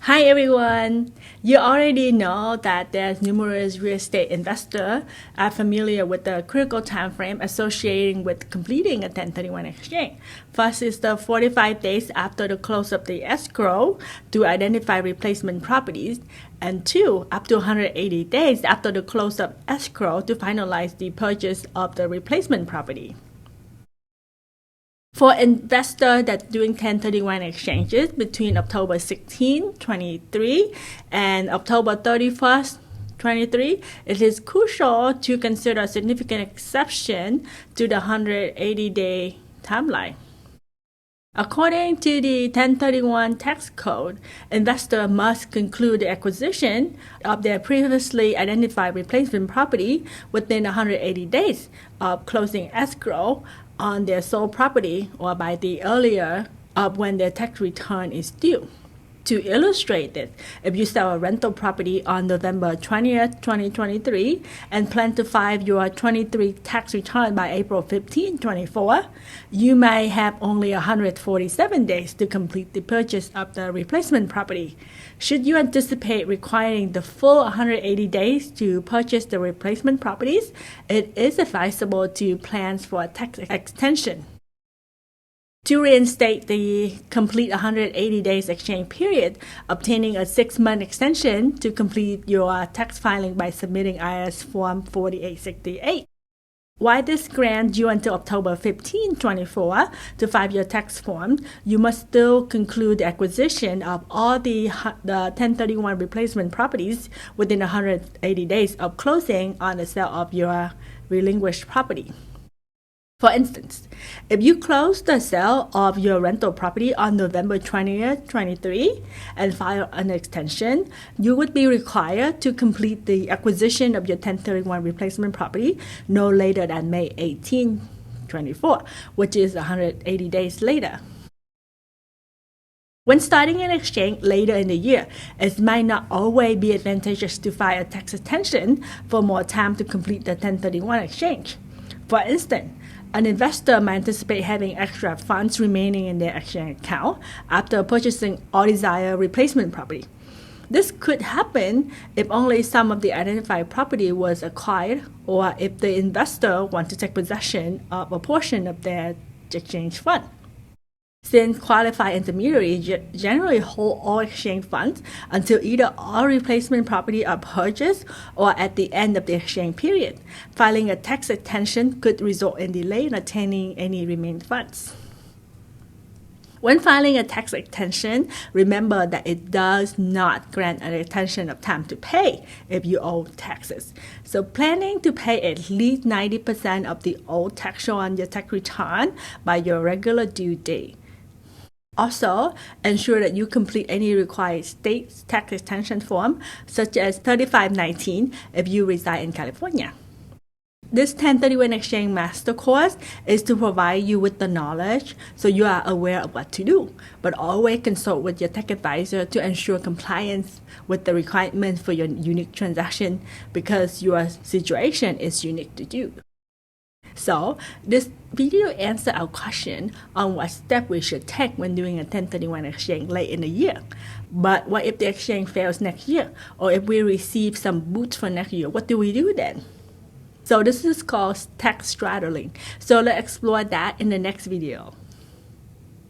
Hi everyone! You already know that there's numerous real estate investors are familiar with the critical time frame associated with completing a 1031 exchange. First is the 45 days after the close of the escrow to identify replacement properties, and two, up to 180 days after the close of escrow to finalize the purchase of the replacement property. For investors that doing 1031 exchanges between October 16, 23 and October 31st, 23, it is crucial to consider a significant exception to the 180-day timeline. According to the 1031 tax code, investors must conclude the acquisition of their previously identified replacement property within 180 days of closing escrow on their sold property or by the earlier of when their tax return is due. To illustrate this, if you sell a rental property on November 20th, 2023 and plan to file your 23 tax return by April 15, 24, you may have only 147 days to complete the purchase of the replacement property. Should you anticipate requiring the full 180 days to purchase the replacement properties, it is advisable to plan for a tax extension. To reinstate the complete 180 days exchange period, obtaining a 6-month extension to complete your tax filing by submitting IRS Form 4868. While this grants you until October 15, 24 to file your tax form, you must still conclude the acquisition of all the 1031 replacement properties within 180 days of closing on the sale of your relinquished property. For instance, if you close the sale of your rental property on November 20th, 23 and file an extension, you would be required to complete the acquisition of your 1031 replacement property no later than May 18, 24, which is 180 days later. When starting an exchange later in the year, it might not always be advantageous to file a tax extension for more time to complete the 1031 exchange. For instance, an investor might anticipate having extra funds remaining in their exchange account after purchasing all desired replacement property. This could happen if only some of the identified property was acquired or if the investor wants to take possession of a portion of their exchange fund. Since qualified intermediaries generally hold all exchange funds until either all replacement property are purchased or at the end of the exchange period, filing a tax extension could result in delay in attaining any remaining funds. When filing a tax extension, remember that it does not grant an extension of time to pay if you owe taxes. So planning to pay at least 90% of the owed tax shown on your tax return by your regular due date. Also, ensure that you complete any required state tax extension form, such as 3519 if you reside in California. This 1031 Exchange Master Course is to provide you with the knowledge so you are aware of what to do, but always consult with your tax advisor to ensure compliance with the requirements for your unique transaction because your situation is unique to you. So, this video answers our question on what step we should take when doing a 1031 exchange late in the year. But what if the exchange fails next year? Or if we receive some boost for next year, what do we do then? So this is called tax straddling. So let's explore that in the next video.